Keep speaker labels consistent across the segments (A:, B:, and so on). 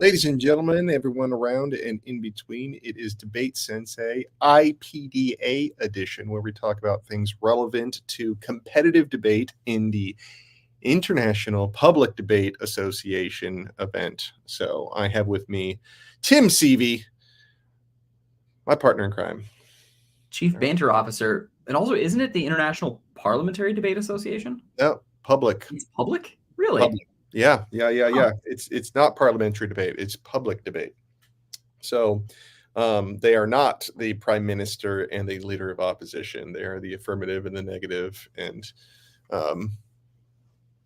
A: Ladies and gentlemen, everyone around and in between, it is Debate Sensei IPDA edition, where we talk about things relevant to competitive debate in the International Public Debate Association event. So I have with me Tim Seavey, my partner in crime.
B: Chief Banter Officer. And also, isn't it the International Parliamentary Debate Association?
A: No, public.
B: It's public? Really?
A: Public. Yeah. It's not parliamentary debate. It's public debate. So they are not the prime minister and the leader of opposition. They are the affirmative and the negative. And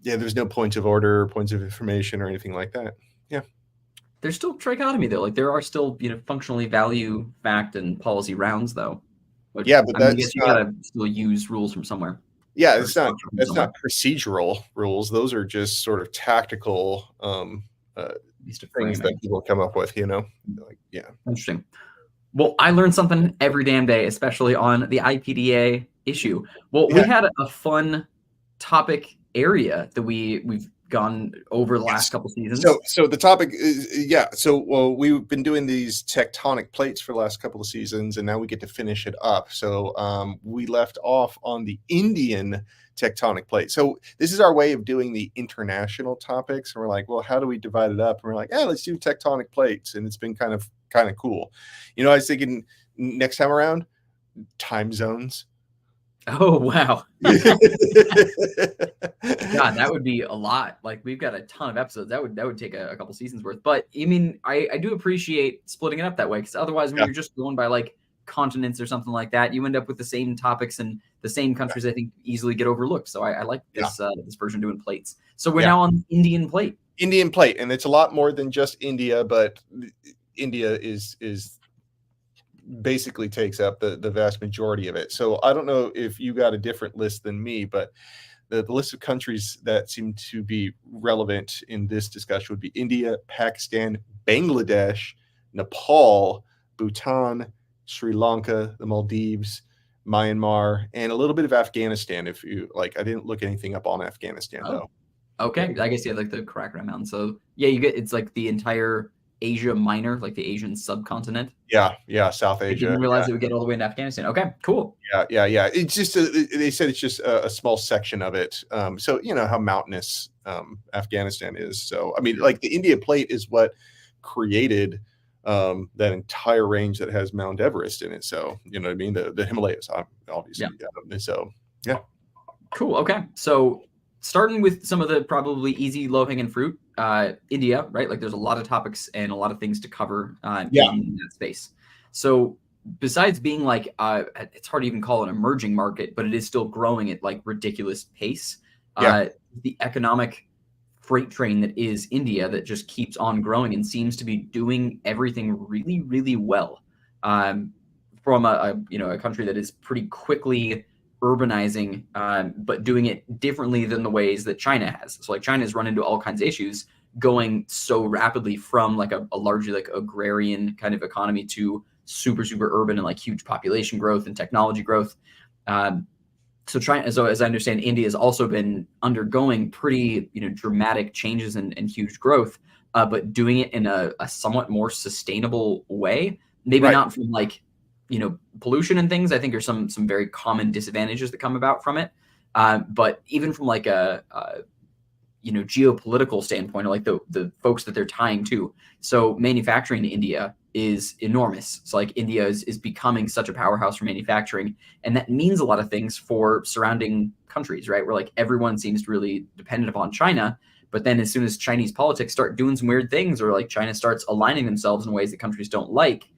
A: there's no points of order, points of information, or anything like that. Yeah.
B: There's still trichotomy, though. Like, there are still, functionally value, fact, and policy rounds, though. But,
A: yeah, but
B: I guess you gotta still use rules from somewhere.
A: Yeah, it's not procedural rules. Those are just sort of tactical things that people come up with,
B: Interesting. Well, I learned something every damn day, especially on the IPDA issue. Well, we had a fun topic area that we've gone over the last couple seasons.
A: So the topic is we've been doing these tectonic plates for the last couple of seasons, and now we get to finish it up. So we left off on the Indian tectonic plate. So this is our way of doing the international topics. And we're like, well, how do we divide it up? And we're like, let's do tectonic plates. And it's been kind of cool. I was thinking next time around, time zones.
B: Oh, wow. God, that would be a lot. Like, we've got a ton of episodes. That would take a couple seasons worth. But I do appreciate splitting it up that way, because otherwise, when you're just going by like continents or something like that, you end up with the same topics, and the same countries I think easily get overlooked. So I like this this version doing plates. So we're now on Indian plate.
A: Indian plate, and it's a lot more than just India, but India is basically takes up the vast majority of it. So I don't know if you got a different list than me, but the list of countries that seem to be relevant in this discussion would be India, Pakistan, Bangladesh, Nepal, Bhutan, Sri Lanka, the Maldives, Myanmar, and a little bit of Afghanistan. If you like, I didn't look anything up on Afghanistan though.
B: Okay, I guess like the Karakoram Mountains. So it's like the entire Asia Minor, like the Asian subcontinent.
A: Yeah, South Asia.
B: I didn't realize it would get all the way into Afghanistan. Okay, cool.
A: Yeah. It's just they said it's just a small section of it. So how mountainous Afghanistan is. So like the India Plate is what created that entire range that has Mount Everest in it. So you know what I mean, the Himalayas, obviously. Yeah. So yeah.
B: Cool. Okay, so starting with some of the probably easy low-hanging fruit, India, right? Like, there's a lot of topics and a lot of things to cover in that space. So besides being like, it's hard to even call an emerging market, but it is still growing at like ridiculous pace. The economic freight train that is India that just keeps on growing and seems to be doing everything really, really well. From a country that is pretty quickly urbanizing, but doing it differently than the ways that China has. So like, China's run into all kinds of issues going so rapidly from like a largely like agrarian kind of economy to super, super urban and like huge population growth and technology growth. So as I understand, India has also been undergoing pretty, dramatic changes and huge growth, but doing it in a somewhat more sustainable way. Maybe not from like, pollution and things, I think, are some very common disadvantages that come about from it. But even from like a geopolitical standpoint, or like the folks that they're tying to. So manufacturing in India is enormous. So like, India is becoming such a powerhouse for manufacturing. And that means a lot of things for surrounding countries, right? Where like everyone seems really dependent upon China. But then as soon as Chinese politics start doing some weird things, or like China starts aligning themselves in ways that countries don't like,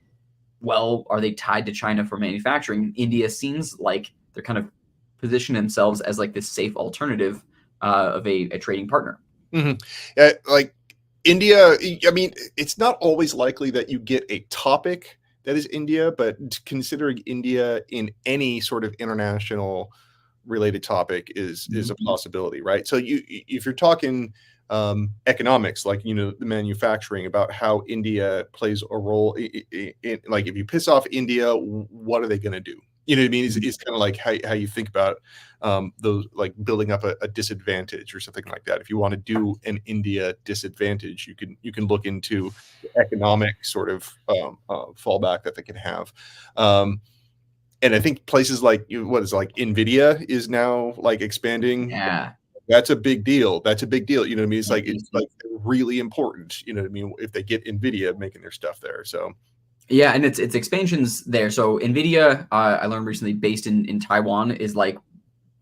B: well, are they tied to China for manufacturing? India seems like they're kind of positioning themselves as like this safe alternative of a trading partner.
A: Mm-hmm. Like India, it's not always likely that you get a topic that is India, but considering India in any sort of international related topic is a possibility, right? So if you're talking economics, like the manufacturing, about how India plays a role in like, if you piss off India, what are they going to do? You know what I mean? Is kind of like how you think about those, like building up a disadvantage or something like that. If you want to do an India disadvantage, you can look into the economic sort of fallback that they can have. And I think places like what is it, like Nvidia is now like expanding.
B: Yeah.
A: That's a big deal. That's a big deal. You know what I mean?
B: Yeah,
A: It's like really important. You know what I mean? If they get Nvidia making their stuff there, so.
B: Yeah, and it's expansions there. So Nvidia, I learned recently, based in Taiwan, is like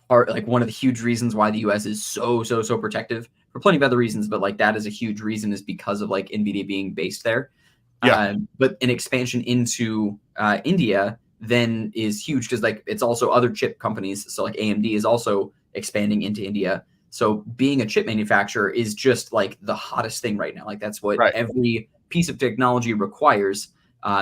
B: one of the huge reasons why the U.S. is so protective, for plenty of other reasons, but like that is a huge reason, is because of like Nvidia being based there.
A: Yeah.
B: But an expansion into India then is huge, because like it's also other chip companies. So like AMD is also expanding into India. So being a chip manufacturer is just like the hottest thing right now. Like that's what
A: Right.
B: every piece of technology requires.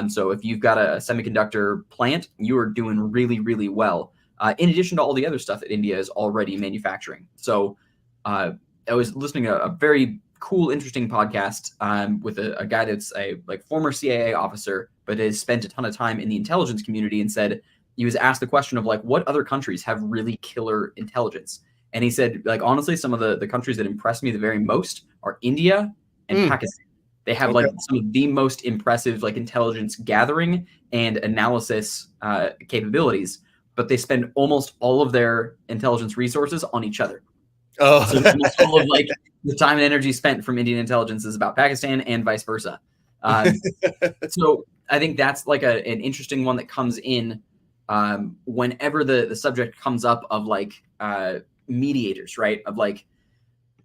B: So if you've got a semiconductor plant, you are doing really well. In addition to all the other stuff that India is already manufacturing. So I was listening to a very cool, interesting podcast with a guy that's a like former CIA officer, but has spent a ton of time in the intelligence community, and said, he was asked the question of like, what other countries have really killer intelligence? And he said, like, honestly, some of the countries that impressed me the very most are India and Pakistan. They have like some of the most impressive like intelligence gathering and analysis capabilities, but they spend almost all of their intelligence resources on each other.
A: Oh,
B: so almost all of like the time and energy spent from Indian intelligence is about Pakistan, and vice versa. So I think that's like an interesting one that comes in whenever the subject comes up of like mediators, right? Of like,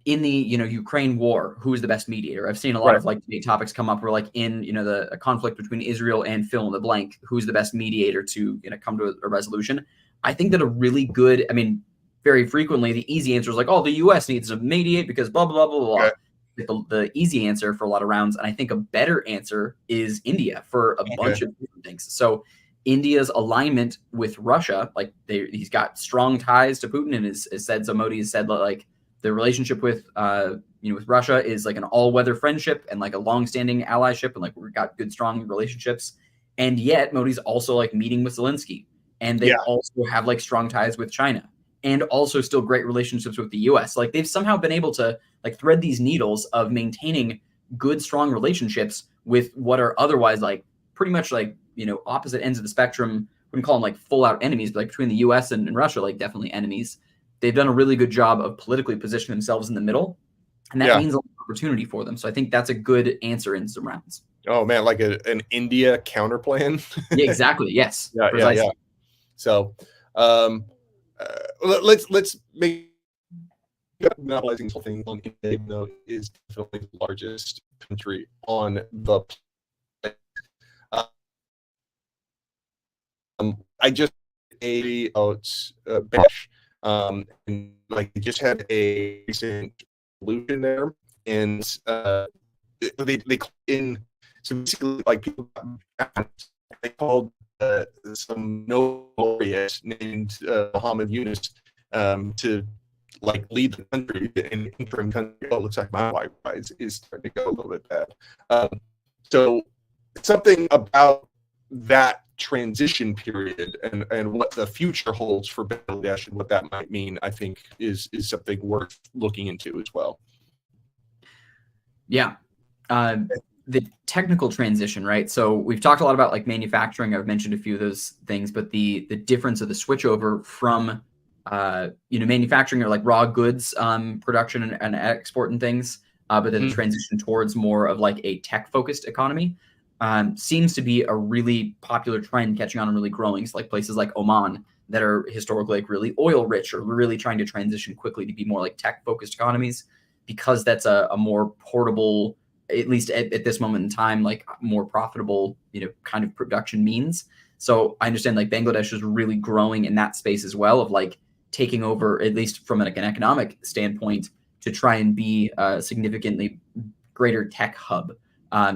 B: in the Ukraine war, who is the best mediator? I've seen a lot of like debate topics come up where like in the conflict between Israel and fill in the blank, who's the best mediator to come to a resolution. I think that a really good, I mean, very frequently the easy answer is like, oh, the U.S. needs to mediate because blah blah blah blah blah. The easy answer for a lot of rounds, and I think a better answer is India for a bunch of different things. So India's alignment with Russia, like he's got strong ties to Putin, and has said, so Modi has said like, the relationship with with Russia is like an all-weather friendship and like a long-standing allyship, and like we've got good, strong relationships. And yet Modi's also like meeting with Zelensky, and they also have like strong ties with China, and also still great relationships with the US. Like they've somehow been able to like thread these needles of maintaining good, strong relationships with what are otherwise like pretty much like, opposite ends of the spectrum. Wouldn't call them like full out enemies, but like between the US and Russia, like definitely enemies. They've done a really good job of politically positioning themselves in the middle, and that means a lot of opportunity for them. So I think that's a good answer in some rounds.
A: Oh man, like an India counterplan.
B: Yeah, exactly. Yes.
A: Yeah. So let's make monopolizing this whole thing on India, even though it is definitely the largest country on the planet. I just Bash. And like they just had a recent solution there, and they in so basically like people they called some Nobel laureate named Muhammad Yunus to like lead the country in interim country. Oh, it looks like my Wi-Fi is starting to go a little bit bad. So something about that transition period and what the future holds for Bangladesh and what that might mean, I think is something worth looking into as well.
B: Yeah. The technical transition, right? So we've talked a lot about like manufacturing. I've mentioned a few of those things, but the difference of the switchover from manufacturing or like raw goods production and export and things, but then the transition towards more of like a tech focused economy seems to be a really popular trend, catching on and really growing. So like places like Oman that are historically like really oil rich, or really trying to transition quickly to be more like tech focused economies, because that's a more portable, at least at this moment in time, like more profitable, kind of production means. So I understand like Bangladesh is really growing in that space as well, of like taking over, at least from like an economic standpoint, to try and be a significantly greater tech hub.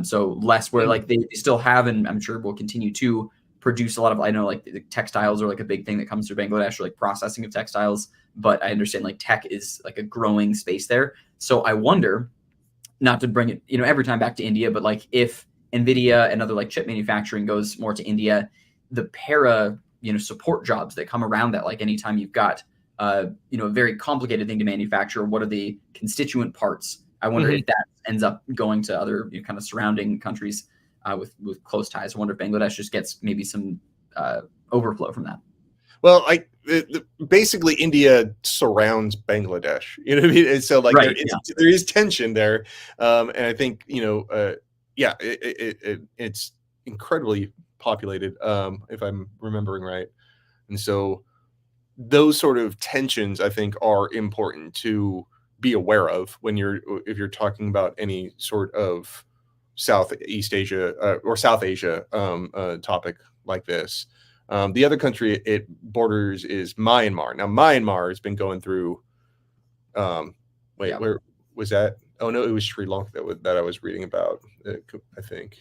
B: So less where like they still have, and I'm sure will continue to produce a lot of, I know like the textiles are like a big thing that comes through Bangladesh, or like processing of textiles, but I understand like tech is like a growing space there. So I wonder, not to bring it, every time back to India, but like if NVIDIA and other like chip manufacturing goes more to India, the para support jobs that come around that. Like anytime you've got a very complicated thing to manufacture, what are the constituent parts? I wonder if that ends up going to other kind of surrounding countries with close ties. I wonder if Bangladesh just gets maybe some overflow from that.
A: Well, basically India surrounds Bangladesh. You know what I mean? And so there is tension there, and I think it's incredibly populated, if I'm remembering right, and so those sort of tensions I think are important to be aware of if you're talking about any sort of Southeast Asia or South Asia topic like this. The other country it borders is Myanmar. Now, Myanmar has been going through. Where was that? Oh no, it was Sri Lanka that I was reading about. I think.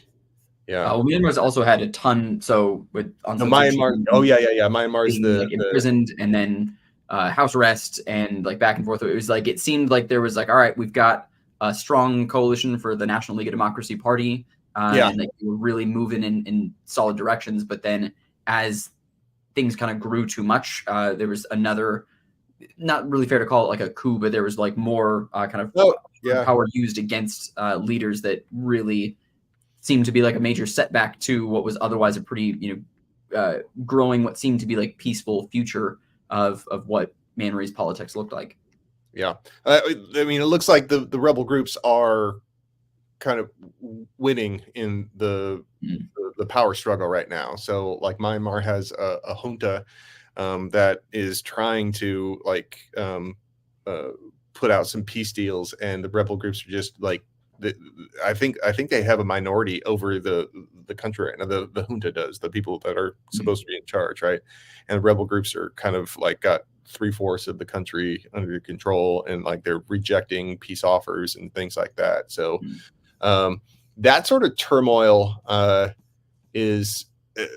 A: Yeah.
B: Myanmar's also had a ton. So
A: Myanmar. Myanmar is
B: imprisoned and then house arrest and like back and forth. It was like it seemed like there was like, all right, we've got a strong coalition for the National League of Democracy Party. And like we're really moving in solid directions, but then as things kind of grew too much, there was another, not really fair to call it like a coup, but there was like more power used against leaders that really seemed to be like a major setback to what was otherwise a pretty, growing what seemed to be like peaceful future of what Myanmar's politics looked like.
A: Yeah. I mean, it looks like the rebel groups are kind of winning in the power struggle right now. So like Myanmar has a junta that is trying to put out some peace deals, and the rebel groups are just like I think they have a minority over the country right now. The junta does, the people that are supposed to be in charge, right? And the rebel groups are kind of like got 3/4 of the country under control, and like they're rejecting peace offers and things like that. So that sort of turmoil is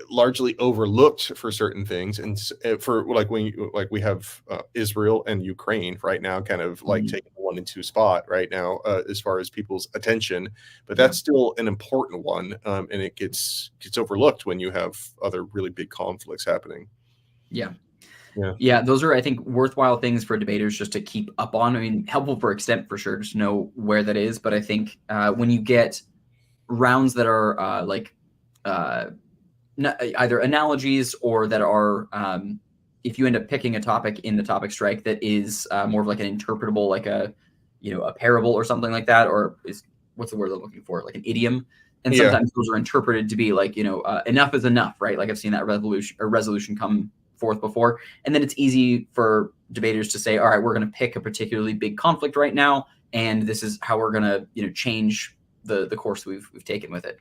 A: largely overlooked for certain things, and for like we have Israel and Ukraine right now, kind of like taking the 1 and 2 spot right now as far as people's attention, but that's still an important one, and it gets overlooked when you have other really big conflicts happening. Yeah,
B: those are, I think, worthwhile things for debaters just to keep up on. I mean, helpful for extent for sure, just know where that is. But I think when you get rounds that are either analogies or that are, if you end up picking a topic in the topic strike that is more of like an interpretable, like a parable or something like that, or what's the word I'm looking for? Like an idiom. And sometimes those are interpreted to be like, enough is enough, right? Like I've seen that resolution come forth before. And then it's easy for debaters to say, all right, we're going to pick a particularly big conflict right now, and this is how we're going to, change the course we've taken with it.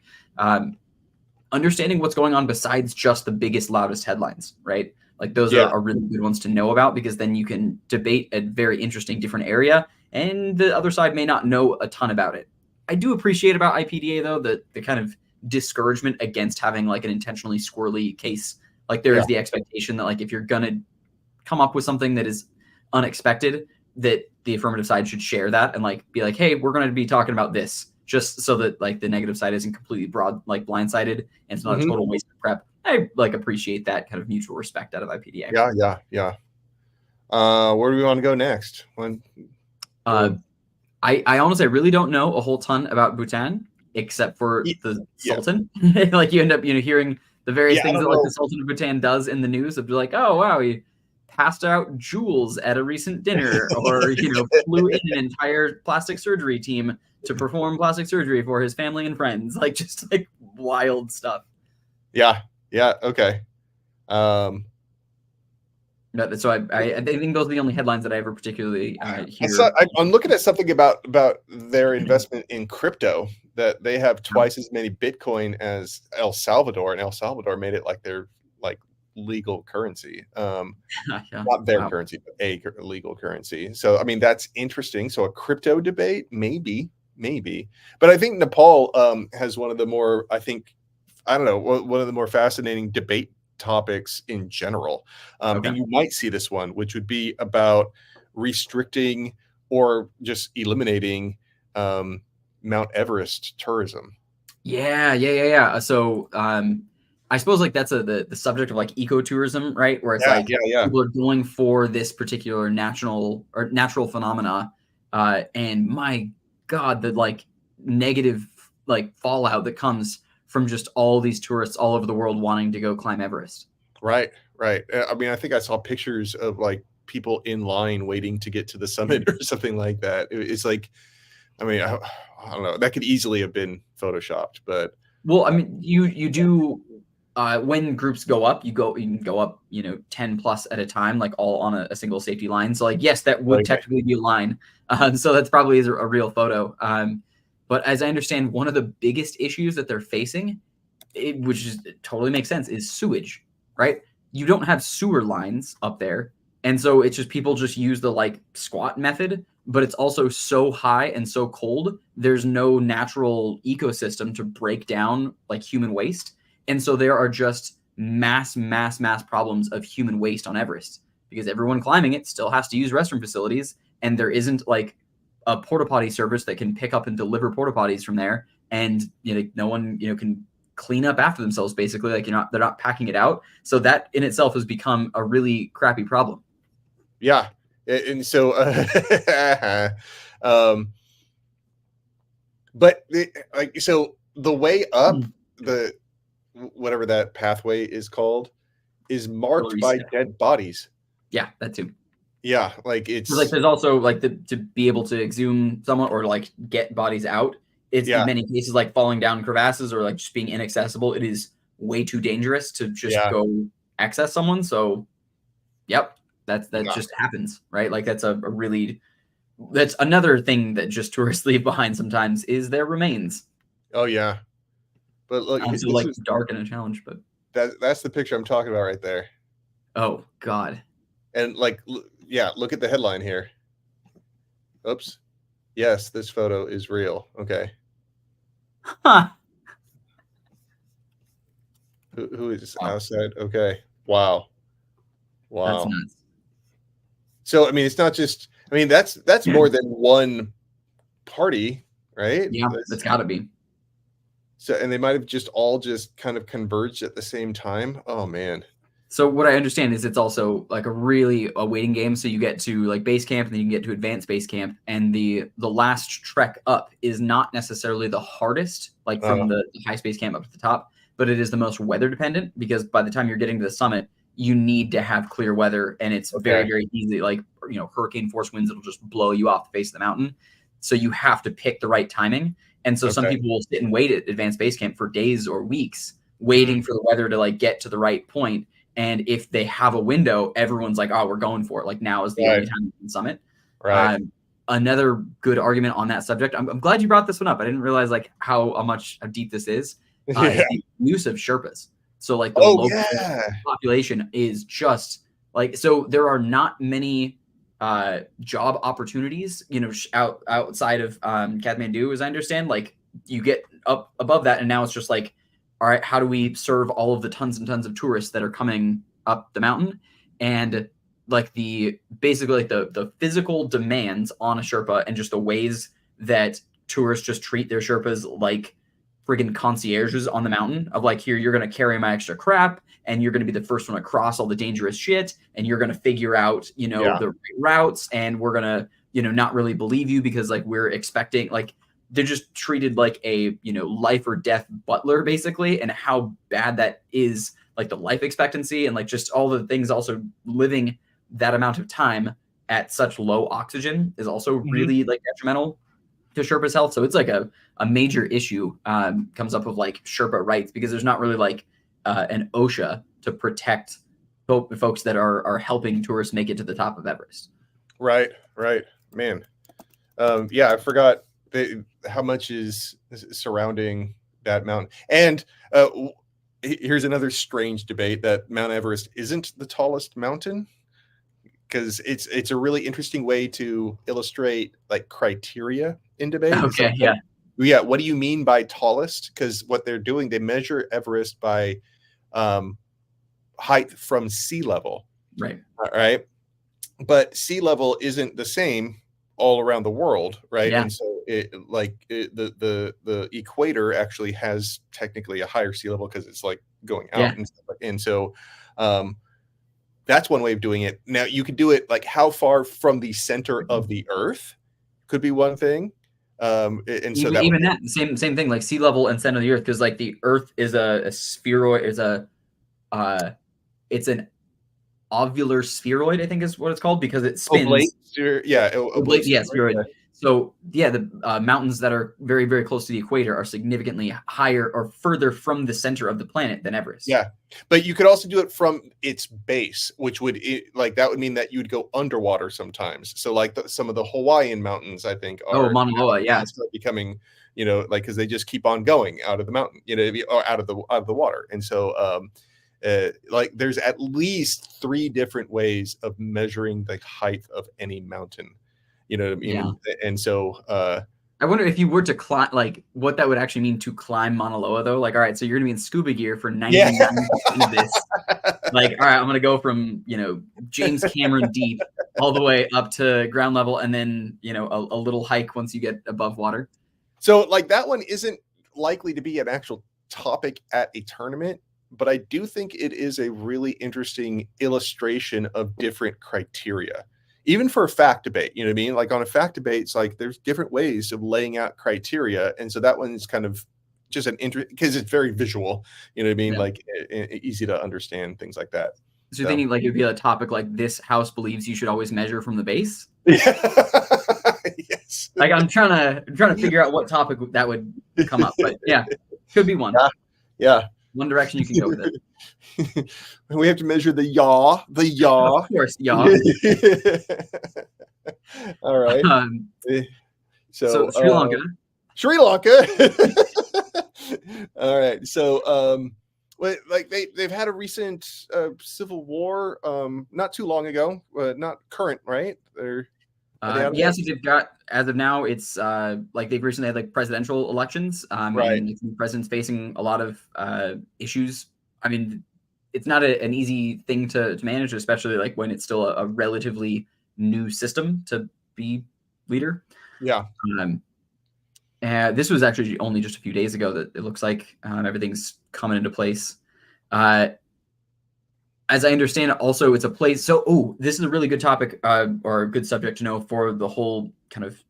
B: Understanding what's going on besides just the biggest, loudest headlines, right? Like those are really good ones to know about, because then you can debate a very interesting different area, and the other side may not know a ton about it. I do appreciate about IPDA though, the kind of discouragement against having like an intentionally squirrely case. Like there is the expectation that like if you're going to come up with something that is unexpected, that the affirmative side should share that and like be like, hey, we're going to be talking about this, just so that like the negative side isn't completely blindsided and it's not a total waste of prep. I like appreciate that kind of mutual respect out of IPDA.
A: Yeah. Where do we want to go next?
B: I honestly really don't know a whole ton about Bhutan except for the Sultan. Like you end up hearing the various things that like the Sultan of Bhutan does in the news of like, oh wow, he passed out jewels at a recent dinner, or flew in an entire plastic surgery team to perform plastic surgery for his family and friends, like just like wild stuff.
A: Okay.
B: So I think those are the only headlines that I ever particularly hear.
A: I'm looking at something about their investment in crypto, that they have twice as many Bitcoin as El Salvador, and El Salvador made it like their legal currency. Not their currency, but a legal currency. So I mean, that's interesting. So a crypto debate, maybe. But I think Nepal has one of the more, one of the more fascinating debate topics in general. And you might see this one, which would be about restricting or just eliminating Mount Everest tourism.
B: Yeah. So I suppose like that's the subject of like ecotourism, right? Where it's
A: Yeah,
B: like people are going for this particular natural phenomena, and my God, the like negative like fallout that comes from just all these tourists all over the world wanting to go climb Everest.
A: Right, right. I mean, I think I saw pictures of like people in line waiting to get to the summit or something like that. It's like, I mean, I don't know. That could easily have been photoshopped, but
B: well, I mean, you do when groups go up, you can go up, 10 plus at a time, like all on a single safety line. So like, yes, that would technically be a line. So that's probably is a real photo. But as I understand, one of the biggest issues that they're facing, which is totally makes sense, is sewage, right? You don't have sewer lines up there. And so it's just people just use the like squat method, but it's also so high and so cold. There's no natural ecosystem to break down like human waste. And so there are just mass problems of human waste on Everest because everyone climbing it still has to use restroom facilities. And there isn't like a porta potty service that can pick up and deliver porta potties from there. And, no one, can clean up after themselves, basically. Like they're not packing it out. So that in itself has become a really crappy problem.
A: Yeah. And so, but so the way up the, whatever that pathway is called, is marked by dead bodies.
B: Yeah, that too.
A: Yeah, like it's
B: like there's also like to be able to exhume someone or like get bodies out. It's in many cases like falling down crevasses or like just being inaccessible. It is way too dangerous to just go access someone. So, yep, that just happens, right? Like that's that's another thing that just tourists leave behind sometimes is their remains.
A: Oh yeah, but look,
B: so like dark and a challenge, but
A: that's the picture I'm talking about right there.
B: Oh God.
A: And like, yeah, look at the headline here. Oops. Yes, this photo is real. Okay.
B: Huh.
A: Who is outside? Okay. Wow.
B: That's nuts.
A: So I mean, it's not just. I mean, that's more than one party, right?
B: Yeah, that's got to be.
A: So, and they might have just all just kind of converged at the same time. Oh man.
B: So what I understand is it's also like a waiting game. So you get to like base camp and then you can get to advanced base camp. And the last trek up is not necessarily the hardest, like from the highest base camp up to the top, but it is the most weather dependent because by the time you're getting to the summit, you need to have clear weather and it's very, very easy. Like, hurricane force winds, it'll just blow you off the face of the mountain. So you have to pick the right timing. And so some people will sit and wait at advanced base camp for days or weeks, waiting for the weather to like get to the right point. And if they have a window, everyone's like, oh, we're going for it. Like now is the only time you can summit.
A: Right.
B: Another good argument on that subject. I'm glad you brought this one up. I didn't realize like how deep this is. Is the use of Sherpas. So like the local population is just like, so there are not many job opportunities, outside of Kathmandu, as I understand. Like you get up above that and now it's just like, all right, how do we serve all of the tons and tons of tourists that are coming up the mountain? And like basically like the physical demands on a Sherpa and just the ways that tourists just treat their Sherpas like friggin' concierges on the mountain of like, here, you're going to carry my extra crap and you're going to be the first one across all the dangerous shit. And you're going to figure out, the routes and we're going to, not really believe you because like we're expecting like, they're just treated like a, life or death butler basically. And how bad that is, like the life expectancy and like just all the things also living that amount of time at such low oxygen is also really like detrimental to Sherpa's health. So it's like a major issue comes up with like Sherpa rights because there's not really like an OSHA to protect folks that are helping tourists make it to the top of Everest.
A: Right. Man. I forgot how much is surrounding that mountain. And here's another strange debate that Mount Everest isn't the tallest mountain, because it's a really interesting way to illustrate like criteria in debate.
B: Okay,
A: What do you mean by tallest? Because what they're doing, they measure Everest by height from sea level.
B: Right.
A: But sea level isn't the same all around the world, right?
B: Yeah.
A: And so the equator actually has technically a higher sea level because it's like going out
B: Yeah.
A: and stuff. And so that's one way of doing it. Now you could do it like how far from the center of the Earth could be one thing. And so
B: even that same thing, like sea level and center of the Earth, because like the Earth is a spheroid, it's an ovular spheroid, I think is what it's called, because it spins.
A: Oblate, oblate,
B: yeah, spheroid. Yeah. So yeah, the mountains that are very, very close to the equator are significantly higher or further from the center of the planet than Everest.
A: Yeah, but you could also do it from its base, which would that would mean that you would go underwater sometimes. So like some of the Hawaiian mountains, I think, are
B: Mauna Loa, yeah,
A: start becoming, like because they just keep on going out of the mountain, or out of the water, and so like there's at least 3 different ways of measuring the height of any mountain. You know what I mean?
B: Yeah.
A: And so
B: I wonder if you were to climb, like what that would actually mean to climb Mauna Loa, though. Like, all right, so you're gonna be in scuba gear for 99% of this. Like, all right, I'm gonna go from James Cameron deep all the way up to ground level, and then a little hike once you get above water.
A: So like that one isn't likely to be an actual topic at a tournament, but I do think it is a really interesting illustration of different criteria. Even for a fact debate, you know what I mean? Like on a fact debate, it's like there's different ways of laying out criteria. And so that one is kind of just an interest because it's very visual, you know what I mean? Yeah. Like easy to understand, things like that.
B: So you're thinking like it'd be a topic like this house believes you should always measure from the base?
A: Yeah. Yes.
B: Like I'm trying to figure out what topic that would come up. But yeah, could be one.
A: Yeah.
B: One direction you can go with it.
A: We have to measure the yaw.
B: Of course, yaw.
A: All right.
B: So Sri Lanka.
A: Sri Lanka. All right. So like they've had a recent civil war not too long ago, not current, right?
B: Yes, they've got, as of now, it's like they've recently had like presidential elections,
A: right.
B: And the president's facing a lot of issues. I mean, it's not an easy thing to manage, especially like when it's still a relatively new system to be leader.
A: Yeah.
B: This was actually only just a few days ago that it looks like everything's coming into place. As I understand it, also it's a place. So, this is a really good topic or a good subject to know for the whole kind of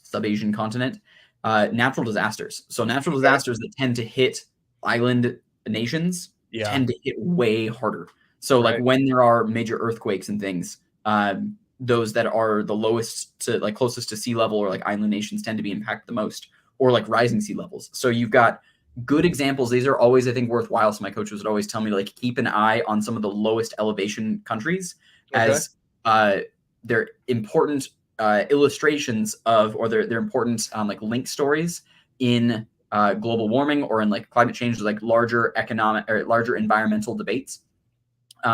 B: sub-Asian continent. Natural disasters. So natural disasters that tend to hit island nations tend to hit way harder. So like when there are major earthquakes and things, those that are the lowest to like closest to sea level or like island nations tend to be impacted the most, or like rising sea levels. So you've got good examples. These are always, I think, worthwhile. So my coaches would always tell me to like keep an eye on some of the lowest elevation countries as they're important illustrations of, or they're important like link stories in global warming or in like climate change, like larger economic or larger environmental debates.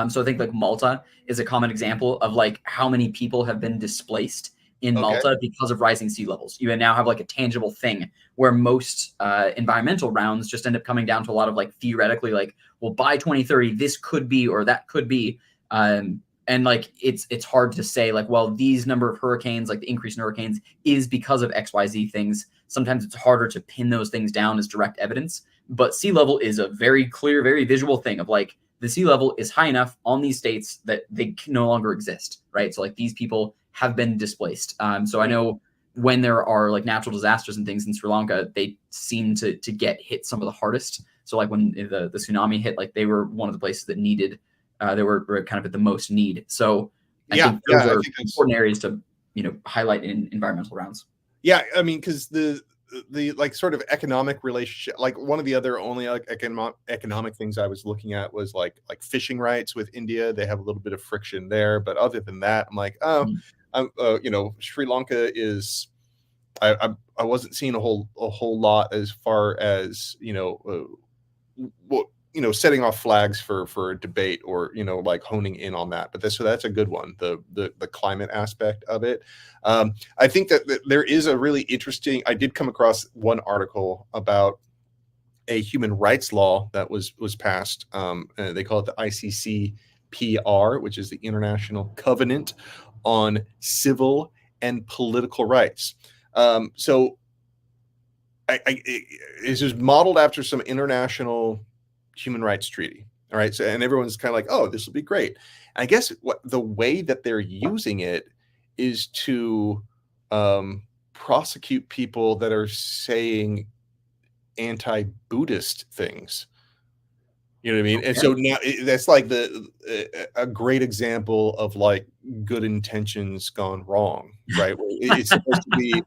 B: So I think like Malta is a common example of like how many people have been displaced in Malta because of rising sea levels. You now have like a tangible thing where most environmental rounds just end up coming down to a lot of like theoretically like, well, by 2030, this could be, or that could be. And like, it's hard to say like, well, these number of hurricanes, like the increase in hurricanes is because of XYZ things. Sometimes it's harder to pin those things down as direct evidence, but sea level is a very clear, very visual thing of like, the sea level is high enough on these states that they can no longer exist, right? So like these people have been displaced. So I know when there are like natural disasters and things in Sri Lanka, they seem to get hit some of the hardest. So like when the tsunami hit, like they were one of the places that needed, they were kind of at the most need. So I think those are important areas to, highlight in environmental rounds.
A: Yeah. I mean, because the like sort of economic relationship, like one of the other only like economic things I was looking at was like fishing rights with India. They have a little bit of friction there, but other than that, I'm like, Sri Lanka is, I wasn't seeing a whole lot as far as, setting off flags for a debate or, like honing in on that. But so that's a good one. The climate aspect of it. I think that there is a really interesting, I did come across one article about a human rights law that was passed. They call it the ICCPR, which is the International Covenant on Civil and Political Rights. So this is modeled after some international human rights treaty. All right. So, and everyone's kind of like, oh, this will be great. I guess the way that they're using it is to prosecute people that are saying anti-Buddhist things. You know what I mean? Okay. And so now that's like a great example of like good intentions gone wrong, right? It's supposed to be,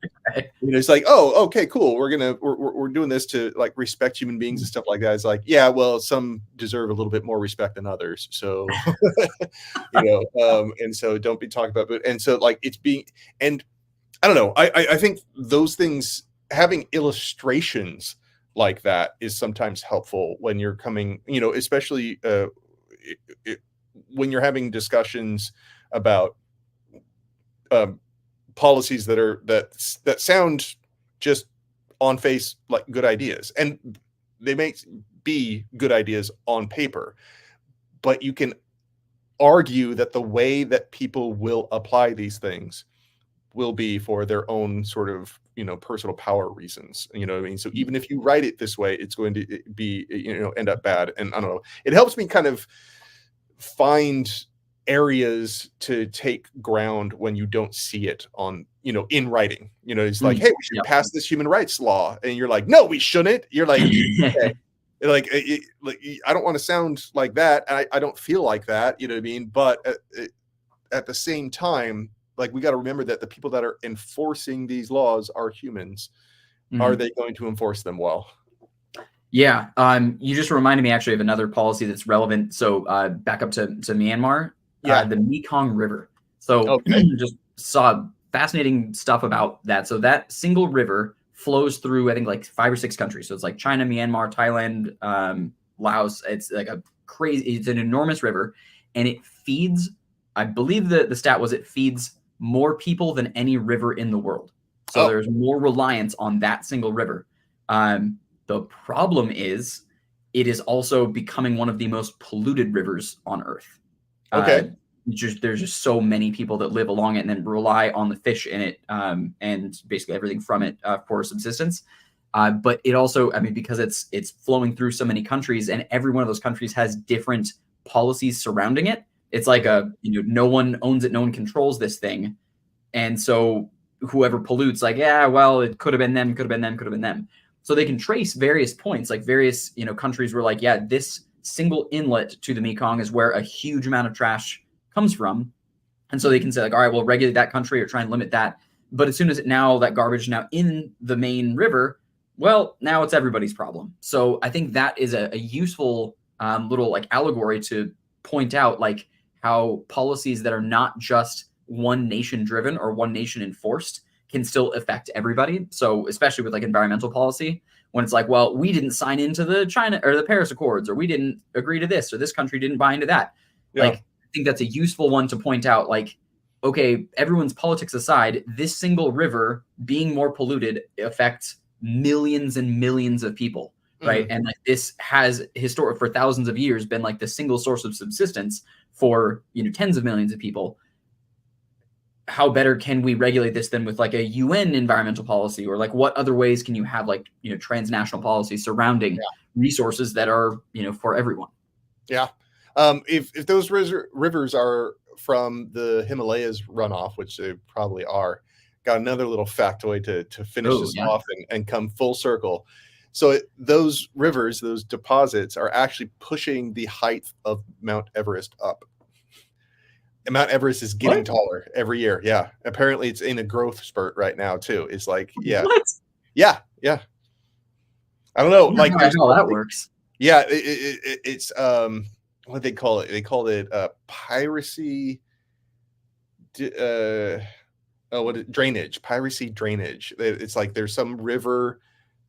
A: it's like, oh, okay, cool. We're doing this to like respect human beings and stuff like that. It's like, yeah, well, some deserve a little bit more respect than others. So, and so don't be talking about, and so like it's being, and I don't know. I think those things, having illustrations like that is sometimes helpful when you're coming, especially when you're having discussions about policies that sound just on face like good ideas, and they may be good ideas on paper, but you can argue that the way that people will apply these things will be for their own sort of, personal power reasons. You know what I mean? So even if you write it this way, it's going to be, end up bad. And I don't know, it helps me kind of find areas to take ground when you don't see it on, in writing. It's like, hey, we should pass this human rights law. And you're like, no, we shouldn't. You're like, okay. Like, I don't want to sound like that. I don't feel like that, you know what I mean? But at the same time, like, we got to remember that the people that are enforcing these laws are humans. Mm-hmm. Are they going to enforce them well?
B: Yeah. You just reminded me actually of another policy that's relevant. So back up to Myanmar, the Mekong River. So just saw fascinating stuff about that. So that single river flows through, I think, like 5 or 6 countries. So it's like China, Myanmar, Thailand, Laos. It's like it's an enormous river, and it feeds, I believe the stat was it feeds more people than any river in the world. So there's more reliance on that single river. The problem is it is also becoming one of the most polluted rivers on Earth.
A: Okay.
B: There's just so many people that live along it and then rely on the fish in it and basically everything from it for subsistence. But it also, because it's flowing through so many countries, and every one of those countries has different policies surrounding it. It's like no one owns it, no one controls this thing. And so whoever pollutes, like, yeah, well, it could have been them, could have been them, could have been them. So they can trace various points, like various, countries were like, yeah, this single inlet to the Mekong is where a huge amount of trash comes from. And so they can say, like, all right, we'll regulate that country or try and limit that. But as soon as that garbage now in the main river, well, now it's everybody's problem. So I think that is a useful little like allegory to point out like how policies that are not just one nation driven or one nation enforced can still affect everybody. So especially with like environmental policy, when it's like, well, we didn't sign into the China or the Paris Accords, or we didn't agree to this, or this country didn't buy into that. Yeah. Like, I think that's a useful one to point out, like, okay, everyone's politics aside, this single river being more polluted affects millions and millions of people, right? And like this has for thousands of years been like the single source of subsistence for, tens of millions of people. How better can we regulate this than with like a UN environmental policy, or like what other ways can you have like, transnational policy surrounding resources that are, for everyone?
A: Yeah. If those rivers are from the Himalayas runoff, which they probably are, got another little factoid to finish this off and come full circle. So those rivers, those deposits are actually pushing the height of Mount Everest up. And Mount Everest is getting taller every year. Yeah. Apparently it's in a growth spurt right now too. It's like,
B: What?
A: Yeah. I don't know. Like,
B: I know how that works.
A: Yeah. It's, what they call it? They called it piracy. Drainage, piracy drainage. It's like there's some river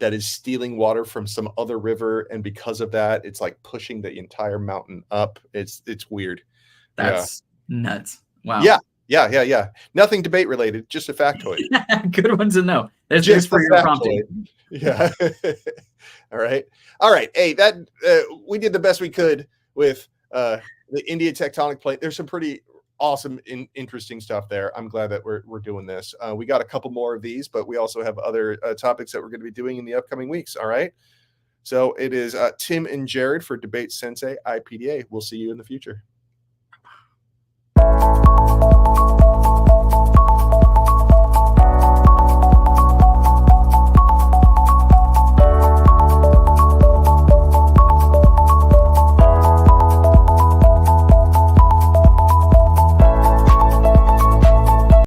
A: that is stealing water from some other river, and because of that, it's like pushing the entire mountain up. It's weird.
B: That's nuts. Wow.
A: Yeah. Nothing debate related, just a factoid.
B: Good one to know. There's just for your prompting.
A: Yeah. All right. Hey, that we did the best we could with the India tectonic plate. There's some pretty awesome, interesting stuff there. I'm glad that we're doing this. We got a couple more of these, but we also have other topics that we're going to be doing in the upcoming weeks. All right. So it is Tim and Jared for Debate Sensei IPDA. We'll see you in the future.